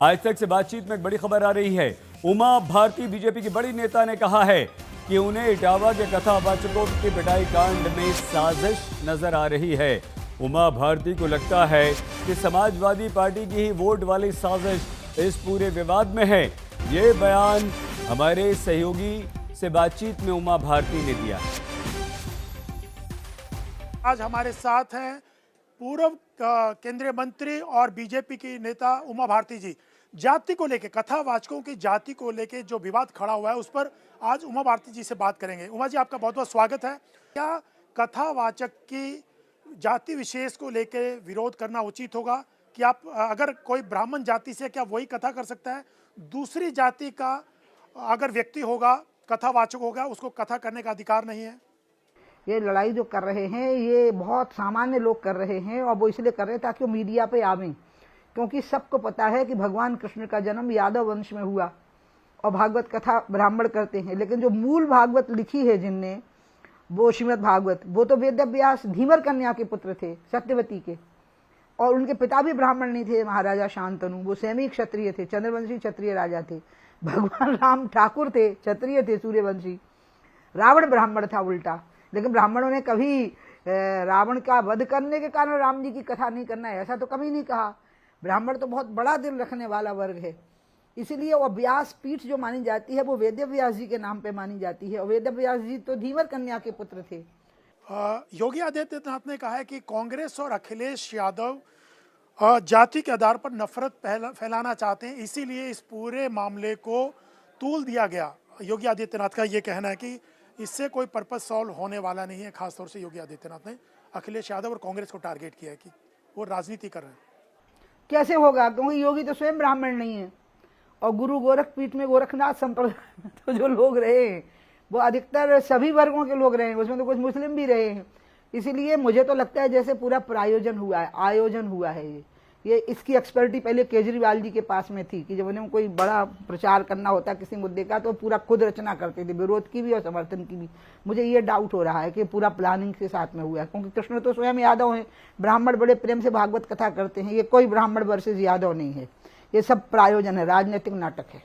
आज तक से बातचीत में एक बड़ी खबर आ रही है। उमा भारती बीजेपी की बड़ी नेता ने कहा है कि उन्हें इटावा के कथावाचकों की पिटाई कांड में साजिश नजर आ रही है। उमा भारती को लगता है कि समाजवादी पार्टी की ही वोट वाली साजिश इस पूरे विवाद में है। ये बयान हमारे सहयोगी से बातचीत में उमा भारती ने दिया। आज हमारे साथ हैं पूर्व केंद्रीय मंत्री और बीजेपी की नेता उमा भारती जी। जाति को लेके, कथावाचकों की जाति को लेके जो विवाद खड़ा हुआ है उस पर आज उमा भारती जी से बात करेंगे। उमा जी, आपका बहुत बहुत स्वागत है। क्या कथावाचक की जाति विशेष को लेके विरोध करना उचित होगा कि आप अगर कोई ब्राह्मण जाति से, क्या वही कथा कर सकता है? दूसरी जाति का अगर व्यक्ति होगा, कथावाचक होगा, उसको कथा करने का अधिकार नहीं है? ये लड़ाई जो कर रहे हैं ये बहुत सामान्य लोग कर रहे हैं और वो इसलिए कर रहे हैं ताकि वो मीडिया पे आवें, क्योंकि सबको पता है कि भगवान कृष्ण का जन्म यादव वंश में हुआ और भागवत कथा ब्राह्मण करते हैं। लेकिन जो मूल भागवत लिखी है जिनने, वो श्रीमद् भागवत, वो तो वेद व्यास धीवर कन्या के पुत्र थे, सत्यवती के, और उनके पिता भी ब्राह्मण नहीं थे, महाराजा शांतनु। वो सैमी क्षत्रिय थे, चंद्रवंशी क्षत्रिय राजा थे। भगवान राम ठाकुर थे, क्षत्रिय थे, सूर्यवंशी। रावण ब्राह्मण था उल्टा, लेकिन ब्राह्मणों ने कभी रावण का वध करने के कारण राम जी की कथा नहीं करना है ऐसा तो कभी नहीं कहा। ब्राह्मण तो बहुत बड़ा दिल रखने वाला वर्ग है, इसीलिए वो व्यास पीठ जो मानी जाती है वो वेद व्यास जी के नाम पे मानी जाती है, और वेद व्यास जी तो धीवर कन्या के पुत्र थे। योगी आदित्यनाथ ने कहा है कि कांग्रेस और अखिलेश यादव जाति के आधार पर नफरत फैलाना चाहते हैं, इसीलिए इस पूरे मामले को तूल दिया गया। योगी आदित्यनाथ का ये कहना है कि इससे कोई पर्पस सॉल्व होने वाला नहीं है। खासतौर से योगी आदित्यनाथ ने अखिलेश यादव और कांग्रेस को टारगेट किया है कि वो राजनीति कर रहे हैं। कैसे होगा, क्योंकि योगी तो स्वयं ब्राह्मण नहीं है, और गुरु गोरखपीठ में गोरखनाथ संप्रदाय तो जो लोग रहे हैं वो अधिकतर सभी वर्गों के लोग रहे हैं, उसमें तो कुछ मुस्लिम भी रहे हैं। इसीलिए मुझे तो लगता है जैसे पूरा प्रायोजन हुआ है, आयोजन हुआ है। ये इसकी एक्सपर्टी पहले केजरीवाल जी के पास में थी कि जब उन्हें कोई बड़ा प्रचार करना होता किसी मुद्दे का तो पूरा खुद रचना करते थे, विरोध की भी और समर्थन की भी। मुझे ये डाउट हो रहा है कि पूरा प्लानिंग के साथ में हुआ है, क्योंकि कृष्ण तो स्वयं यादव हैं, ब्राह्मण बड़े प्रेम से भागवत कथा करते हैं। ये कोई ब्राह्मण वर्सेस यादव नहीं है, ये सब प्रायोजन है, राजनीतिक नाटक है।